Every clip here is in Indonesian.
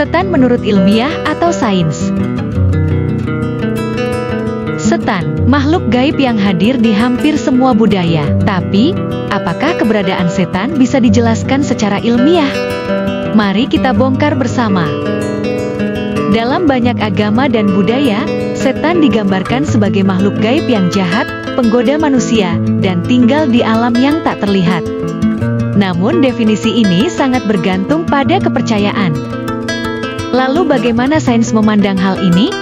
Setan menurut ilmiah atau sains. Setan, makhluk gaib yang hadir di hampir semua budaya. Tapi, apakah keberadaan setan bisa dijelaskan secara ilmiah? Mari kita bongkar bersama. Dalam banyak agama dan budaya, setan digambarkan sebagai makhluk gaib yang jahat, penggoda manusia, dan tinggal di alam yang tak terlihat. Namun definisi ini sangat bergantung pada kepercayaan. Lalu bagaimana sains memandang hal ini?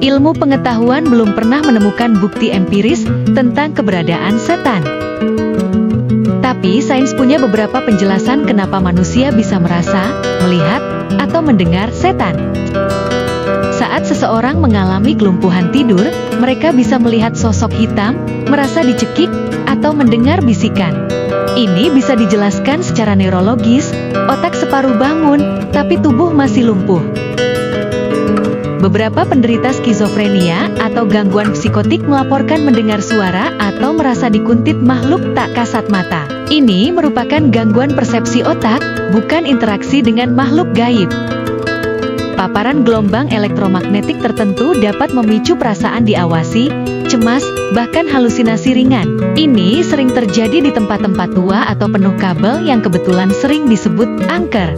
Ilmu pengetahuan belum pernah menemukan bukti empiris tentang keberadaan setan. Tapi sains punya beberapa penjelasan kenapa manusia bisa merasa, melihat, atau mendengar setan. Saat seseorang mengalami kelumpuhan tidur, mereka bisa melihat sosok hitam, merasa dicekik, atau mendengar bisikan. Ini bisa dijelaskan secara neurologis, otak separuh bangun, tapi tubuh masih lumpuh. Beberapa penderita skizofrenia atau gangguan psikotik melaporkan mendengar suara atau merasa dikuntit makhluk tak kasat mata. Ini merupakan gangguan persepsi otak, bukan interaksi dengan makhluk gaib. Paparan gelombang elektromagnetik tertentu dapat memicu perasaan diawasi, cemas, bahkan halusinasi ringan. Ini sering terjadi di tempat-tempat tua atau penuh kabel yang kebetulan sering disebut angker.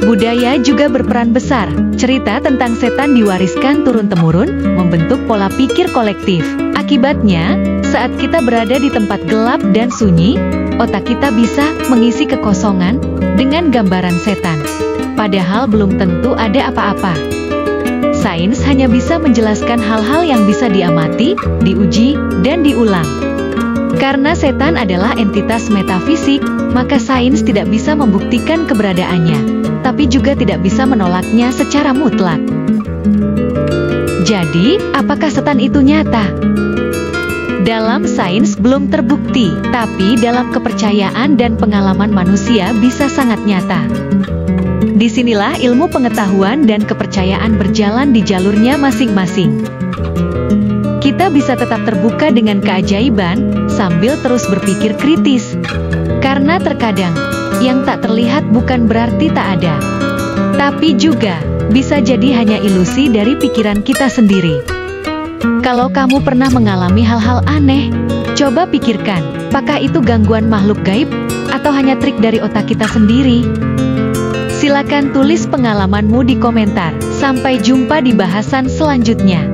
Budaya juga berperan besar. Cerita tentang setan diwariskan turun-temurun, membentuk pola pikir kolektif. Akibatnya, saat kita berada di tempat gelap dan sunyi, otak kita bisa mengisi kekosongan dengan gambaran setan. Padahal belum tentu ada apa-apa. Sains hanya bisa menjelaskan hal-hal yang bisa diamati, diuji, dan diulang. Karena setan adalah entitas metafisik, maka sains tidak bisa membuktikan keberadaannya, tapi juga tidak bisa menolaknya secara mutlak. Jadi, apakah setan itu nyata? Dalam sains belum terbukti, tapi dalam kepercayaan dan pengalaman manusia bisa sangat nyata. Disinilah ilmu pengetahuan dan kepercayaan berjalan di jalurnya masing-masing. Kita bisa tetap terbuka dengan keajaiban, sambil terus berpikir kritis. Karena terkadang, yang tak terlihat bukan berarti tak ada. Tapi juga, bisa jadi hanya ilusi dari pikiran kita sendiri. Kalau kamu pernah mengalami hal-hal aneh, coba pikirkan, apakah itu gangguan makhluk gaib, atau hanya trik dari otak kita sendiri? Silakan tulis pengalamanmu di komentar. Sampai jumpa di bahasan selanjutnya.